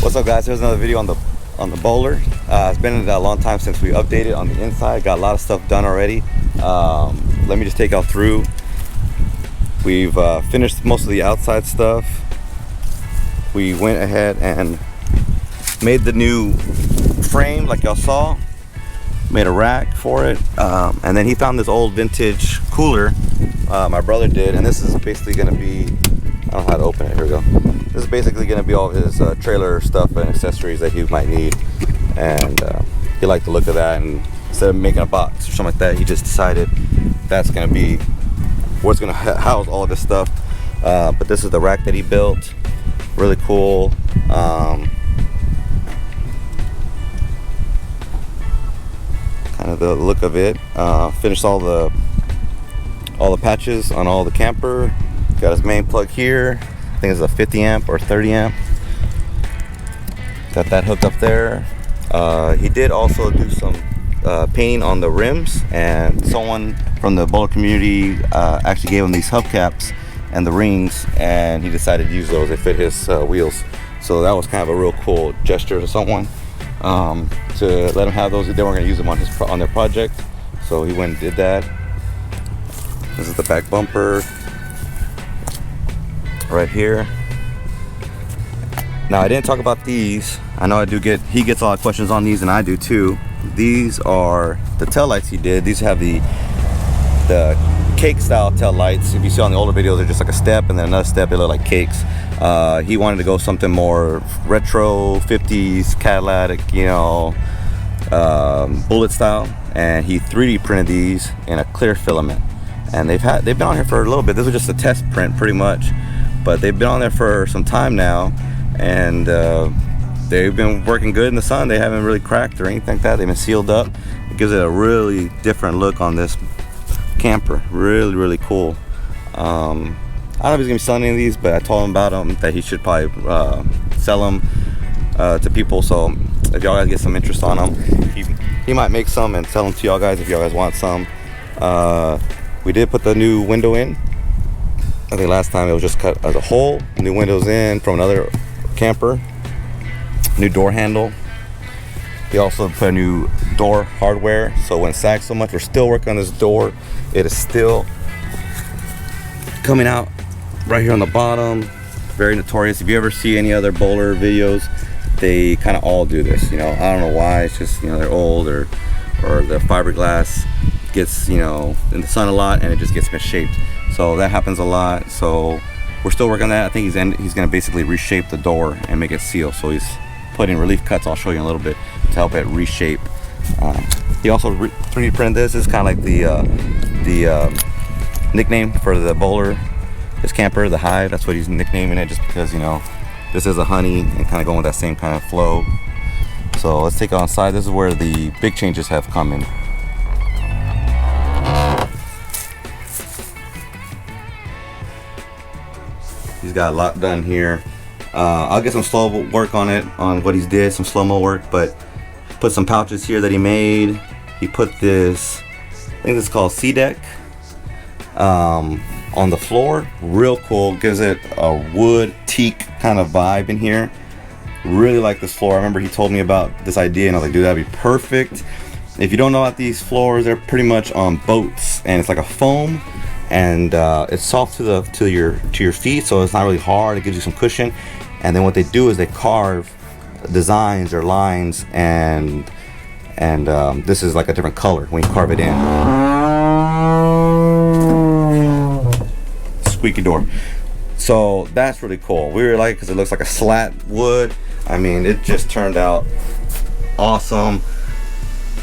What's up, guys? Here's another video on the Boler. It's been a long time since we updated on the inside. Got a lot of stuff done already. Let me just take y'all through. We've finished most of the outside stuff. We went ahead and made the new frame like y'all saw. Made a rack for it, and then he found this old vintage cooler. My brother did, and this is basically going to be, I don't know how to open it. Here we go. This is basically going to be all his trailer stuff and accessories that he might need, and he liked the look of that. And instead of making a box or something like that, he just decided that's going to be what's going to house all of this stuff. But this is the rack that he built. Really cool. Kind of the look of it. Finished all the patches on all the camper. Got his main plug here. I think it's a 50 amp or 30 amp. Got that hooked up there. He did also do some painting on the rims, and someone from the Boler community actually gave him these hubcaps and the rings, and he decided to use those. They fit his wheels, so that was kind of a real cool gesture to someone, to let him have those. They weren't going to use them on their project, so he went and did that. This is the back bumper right here. Now, I didn't talk about these. I know he gets a lot of questions on these, and I do too. These are the tail lights he did. These have the cake style tail lights. If you see on the older videos, they're just like a step and then another step. They look like cakes. He wanted to go something more retro 50s Cadillac, you know, bullet style, and he 3D printed these in a clear filament. And they've been on here for a little bit. This was just a test print pretty much, but they've been on there for some time now, and they've been working good in the sun. They haven't really cracked or anything like that. They've been sealed up. It gives it a really different look on this camper. Really, really cool. I don't know if he's gonna be selling any of these, but I told him about them, that he should probably sell them to people. So if y'all guys get some interest on them, he might make some and sell them to y'all guys if y'all guys want some. We did put the new window in. I think last time it was just cut as a whole. New windows in from another camper. New door handle. We also put a new door hardware, so it wouldn't sag so much. We're still working on this door. It is still coming out right here on the bottom. Very notorious. If you ever see any other Boler videos, they kind of all do this. You know, I don't know why. It's just, you know, they're old, or the fiberglass gets, you know, in the sun a lot and it just gets misshaped. So that happens a lot. So we're still working on that. I think he's going to basically reshape the door and make it seal. So he's putting relief cuts, I'll show you in a little bit, to help it reshape. He also 3D printed this. This is kind of like the nickname for the Boler, his camper, the Hive. That's what he's nicknaming it, just because, you know, this is a honey and kind of going with that same kind of flow. So let's take it on side. This is where the big changes have come in. He's got a lot done here. I'll get some slow work on it, on what he's did, some slow-mo work, but put some pouches here that he made. He put this, I think this is called C-Deck, on the floor. Real cool. Gives it a wood teak kind of vibe in here. Really like this floor. I remember he told me about this idea, and I was like, dude, that'd be perfect. If you don't know about these floors, they're pretty much on boats, and it's like a foam, and it's soft to your feet, so it's not really hard. It gives you some cushion. And then what they do is they carve designs or lines, and this is like a different color when you carve it in. Squeaky door. So that's really cool. We really like it because it looks like a slat wood. I mean, it just turned out awesome.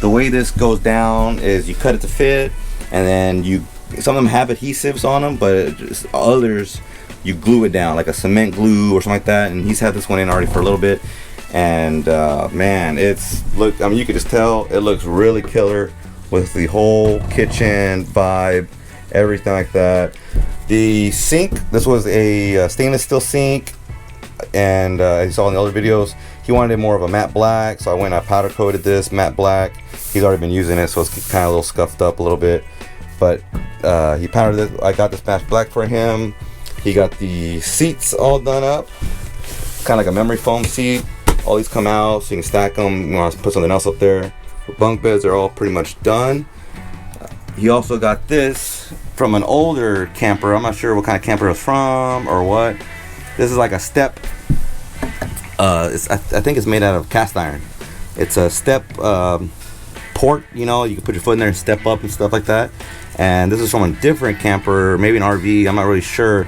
The way this goes down is you cut it to fit, and then you some of them have adhesives on them, but just others you glue it down like a cement glue or something like that. And he's had this one in already for a little bit, and man, I mean, you can just tell it looks really killer with the whole kitchen vibe, everything like that. The sink, this was a stainless steel sink, and you saw in the other videos he wanted more of a matte black, so I went and I powder coated this matte black. He's already been using it, so it's kind of a little scuffed up a little bit, but he powdered it. I got this matte black for him. He got the seats all done up, kind of like a memory foam seat. All these come out so you can stack them. You want to put something else up there. The bunk beds are all pretty much done. He also got this from an older camper. I'm not sure what kind of camper it's from or what. This is like a step. I think it's made out of cast iron. It's a step port. You know, you can put your foot in there and step up and stuff like that. And this is from a different camper, maybe an RV. I'm not really sure.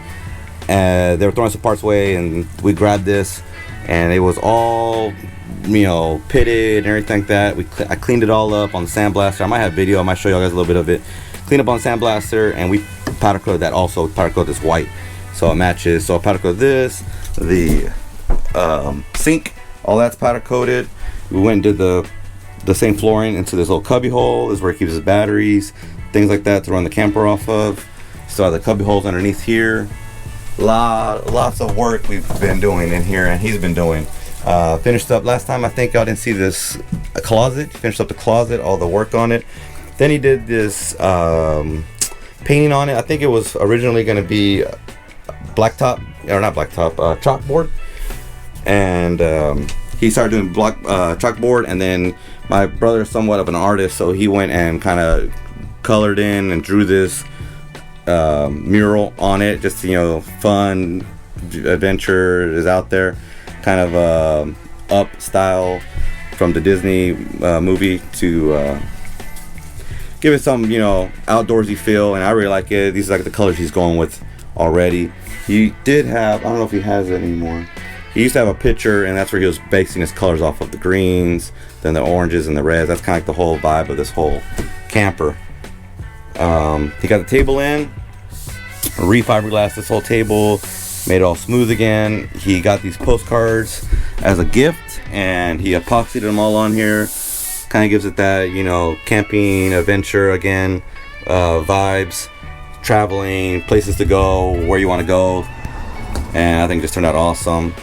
They were throwing some parts away, and we grabbed this, and it was all, you know, pitted and everything like that. I cleaned it all up on the sandblaster. I might have video. I might show you guys a little bit of it. Cleaned up on the sandblaster, and we powder coated that also. Powder coated this white, so it matches. So I powder coated this, the sink, all that's powder coated. We went and did the same flooring into this little cubby hole. This is where he keeps his batteries, things like that to run the camper off of. So the cubby holes underneath here. Lots of work we've been doing in here, and he's been doing. Finished up last time. I think y'all didn't see this closet. Finished up the closet, all the work on it. Then he did this painting on it. I think it was originally going to be blacktop, or not blacktop, chalkboard. And he started doing chalkboard, and then my brother is somewhat of an artist, so he went and kind of colored in and drew this mural on it. Just, you know, fun adventure is out there, kind of up style from the Disney movie to give it some, you know, outdoorsy feel, and I really like it. These are like the colors he's going with already. He did have, I don't know if he has it anymore. He used to have a picture, and that's where he was basing his colors off of the greens, then the oranges and the reds. That's kind of like the whole vibe of this whole camper. He got the table in, refiberglassed this whole table, made it all smooth again. He got these postcards as a gift, and he epoxied them all on here. Kind of gives it that, you know, camping, adventure again, vibes, traveling, places to go, where you want to go. And I think it just turned out awesome.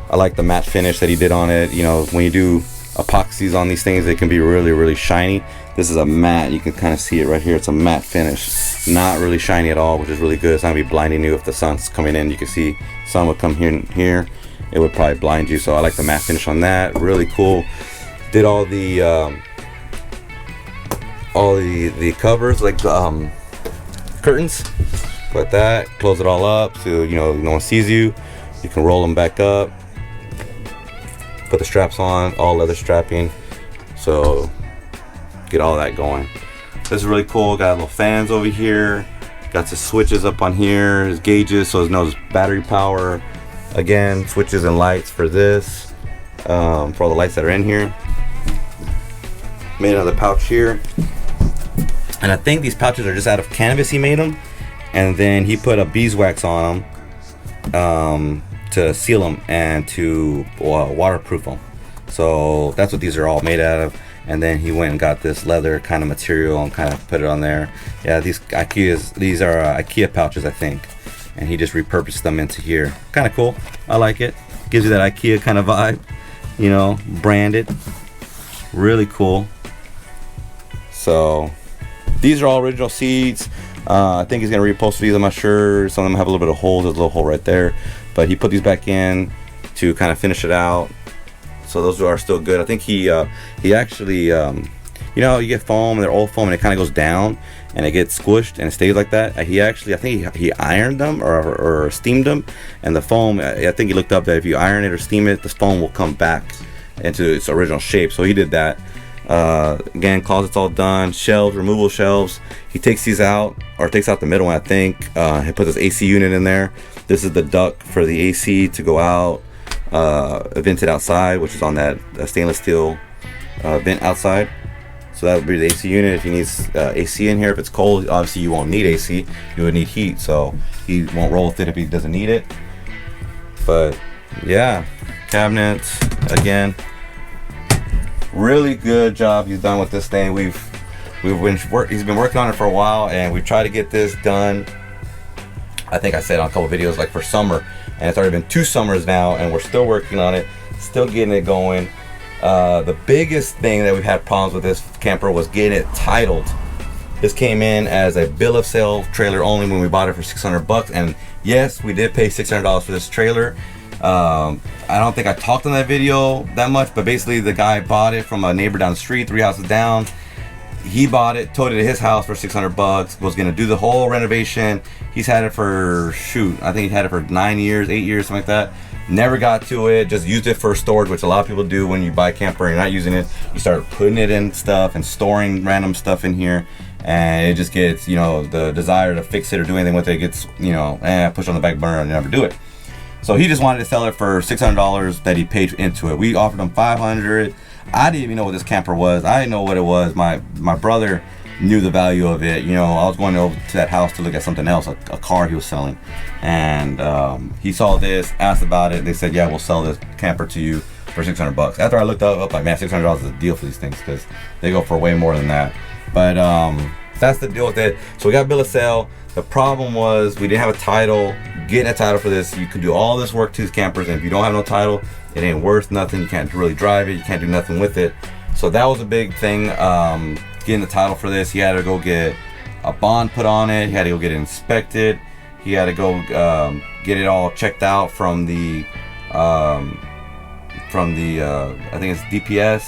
I like the matte finish that he did on it. You know, when you do epoxies on these things, they can be really, really shiny. This is a matte. You can kind of see it right here. It's a matte finish. Not really shiny at all, which is really good. It's not going to be blinding you if the sun's coming in. You can see sun would come here. It would probably blind you. So I like the matte finish on that. Really cool. Did all the covers, like curtains. Put that, close it all up so, you know, no one sees you. You can roll them back up. Put the straps on, all leather strapping. So get all that going. This is really cool. Got little fans over here. Got the switches up on here. His gauges, so it knows battery power. Again, switches and lights for this. For all the lights that are in here. Made another pouch here. And I think these pouches are just out of canvas. He made them. And then he put a beeswax on them to seal them and to waterproof them. So that's what these are all made out of. And then he went and got this leather kind of material and kind of put it on there. Yeah, these are IKEA pouches, I think. And he just repurposed them into here. Kind of cool. I like it. Gives you that IKEA kind of vibe. You know, branded. Really cool. So these are all original seats. I think he's gonna reupholster these. I'm not sure. Some of them have a little bit of holes. There's a little hole right there, but he put these back in to kind of finish it out. So those are still good. I think he actually, you know, you get foam, and they're old foam, and it kind of goes down, and it gets squished, and it stays like that. I think he ironed them or steamed them, and the foam. I think he looked up that if you iron it or steam it, the foam will come back into its original shape. So he did that. Again, closet's all done. Shelves, removable shelves. He takes these out, or takes out the middle one, I think. He put this AC unit in there. This is the duct for the AC to go out, vented outside, which is on that stainless steel vent outside. So that would be the AC unit. If he needs AC in here, if it's cold, obviously you won't need AC. You would need heat, so he won't roll with it if he doesn't need it. But yeah, cabinets again. Really good job he's done with this thing. He's been working on it for a while, and we tried to get this done. I think I said on a couple videos like for summer, and it's already been 2 summers now, and we're still working on it, still getting it going. The biggest thing that we've had problems with this camper was getting it titled. This came in as a bill of sale trailer only when we bought it for 600 bucks, and yes, we did pay $600 for this trailer. I don't think I talked in that video that much, but basically the guy bought it from a neighbor down the street, 3 houses down. He bought it, towed it to his house for 600 bucks, was gonna do the whole renovation. He's had it for, shoot, I think he had it for 9 years, 8 years, something like that. Never got to it, just used it for storage, which a lot of people do when you buy a camper and you're not using it. You start putting it in stuff and storing random stuff in here, and it just gets, you know, the desire to fix it or do anything with it gets, you know, push on the back burner and never do it. So he just wanted to sell it for $600 that he paid into it. We offered him $500. I didn't even know what this camper was. I didn't know what it was. My brother knew the value of it. You know, I was going over to that house to look at something else, a car he was selling, and he saw this, asked about it. They said, yeah, we'll sell this camper to you for 600 bucks. After I looked up like, man, $600 is a deal for these things because they go for way more than that. But that's the deal with it. So we got bill of sale. The problem was we didn't have a title. Getting a title for this, you can do all this work to these campers, and if you don't have no title, it ain't worth nothing. You can't really drive it. You can't do nothing with it. So that was a big thing. Getting the title for this, he had to go get a bond put on it. He had to go get it inspected. He had to go get it all checked out from the I think it's DPS.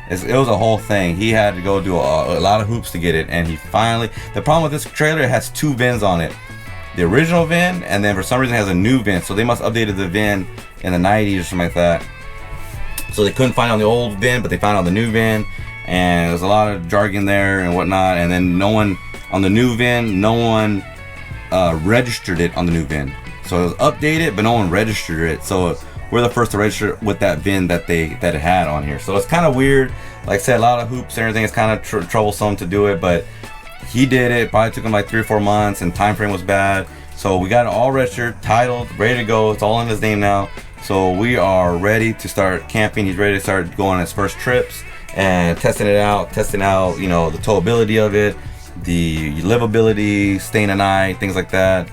It was a whole thing. He had to go do a lot of hoops to get it, and he finally. The problem with this trailer, it has 2 VINs on it. The original VIN, and then for some reason it has a new VIN. So they must have updated the VIN in the 90s or something like that. So they couldn't find it on the old VIN, but they found it on the new VIN, and there's a lot of jargon there and whatnot. And then no one on the new VIN, no one registered it on the new VIN. So it was updated, but no one registered it. So we're the first to register with that VIN that it had on here. So it's kind of weird. Like I said, a lot of hoops and everything. It's kind of troublesome to do it, but he did it. Probably took him like 3 or 4 months, and time frame was bad. So we got it all registered, titled, ready to go. It's all in his name now. So we are ready to start camping. He's ready to start going on his first trips and testing out, you know, the towability of it, the livability, staying a night, things like that.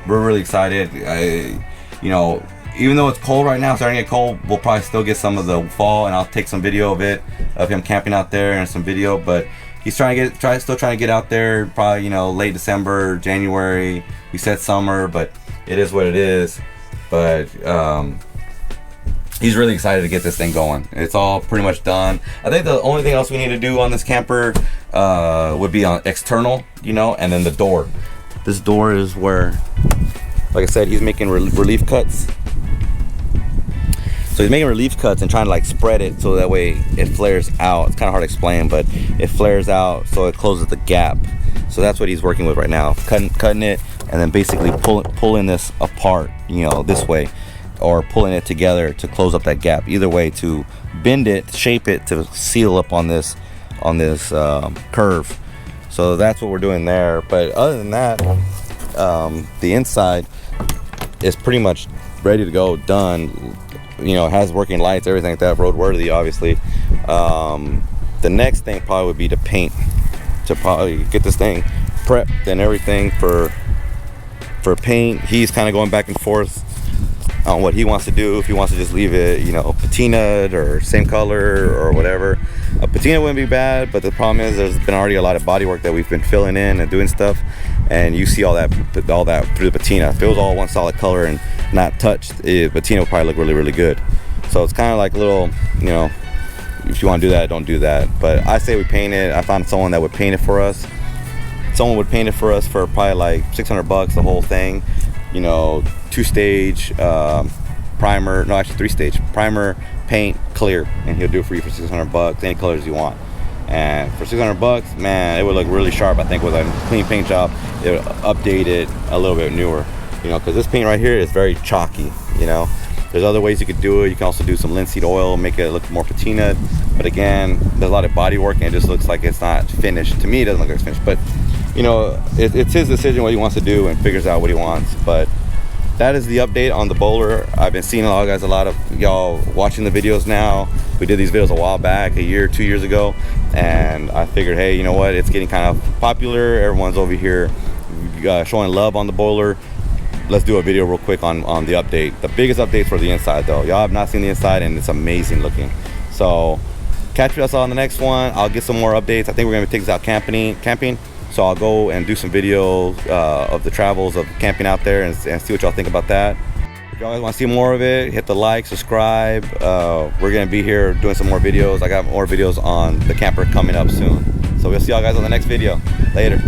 We're really excited. You know, even though it's cold right now, starting to get cold, we'll probably still get some of the fall, and I'll take some video of it, of him camping out there, and some video. But he's still trying to get out there, probably, you know, late December, January. We said summer, but it is what it is. But he's really excited to get this thing going. It's all pretty much done. I think the only thing else we need to do on this camper would be on external, you know, and then the door. This door is where, like I said, he's making relief cuts. So he's making relief cuts and trying to like spread it so that way it flares out. It's kind of hard to explain, but it flares out so it closes the gap. So that's what he's working with right now, cutting it, and then basically pulling this apart, you know, this way, or pulling it together to close up that gap. Either way, to bend it, shape it to seal up on this curve. So that's what we're doing there. But other than that, the inside is pretty much ready to go, done. You know, it has working lights, everything like that, roadworthy, obviously. The next thing probably would be to paint, to probably get this thing prepped and everything for paint. He's kind of going back and forth on what he wants to do. If he wants to just leave it, you know, patinaed or same color or whatever. A patina wouldn't be bad, but the problem is there's been already a lot of body work that we've been filling in and doing stuff, and you see all that through the patina. If it was all one solid color and not touched, patina would probably look really, really good. So it's kind of like a little, you know, if you want to do that, don't do that. But I say we paint it. I found someone that would paint it for us. Someone would paint it for us for probably like 600 bucks, the whole thing. You know, 2-stage primer, no, actually 3-stage primer, paint, clear, and he'll do it for you for 600 bucks, any colors you want. And for 600 bucks, man, it would look really sharp. I think with a clean paint job, it would update it a little bit newer, you know, because this paint right here is very chalky. You know, there's other ways you could do it. You can also do some linseed oil, make it look more patinaed, But again, there's a lot of body work and it just looks like it's not finished. To me, it doesn't look like it's finished, but you know, it's his decision what he wants to do and figures out what he wants. But that is the update on the Boler. I've been seeing a lot of y'all watching the videos now. We did these videos a while back, a year, 2 years ago, and I figured, hey, you know what, it's getting kind of popular. Everyone's over here showing love on the Boler. Let's do a video real quick on the update. The biggest update for the inside though. Y'all have not seen the inside and it's amazing looking. So catch us on the next one. I'll get some more updates. I think we're gonna take this out camping. So I'll go and do some videos of the travels of camping out there and see what y'all think about that. If y'all guys want to see more of it, hit the like, subscribe. We're gonna be here doing some more videos. I got more videos on the camper coming up soon. So we'll see y'all guys on the next video. Later.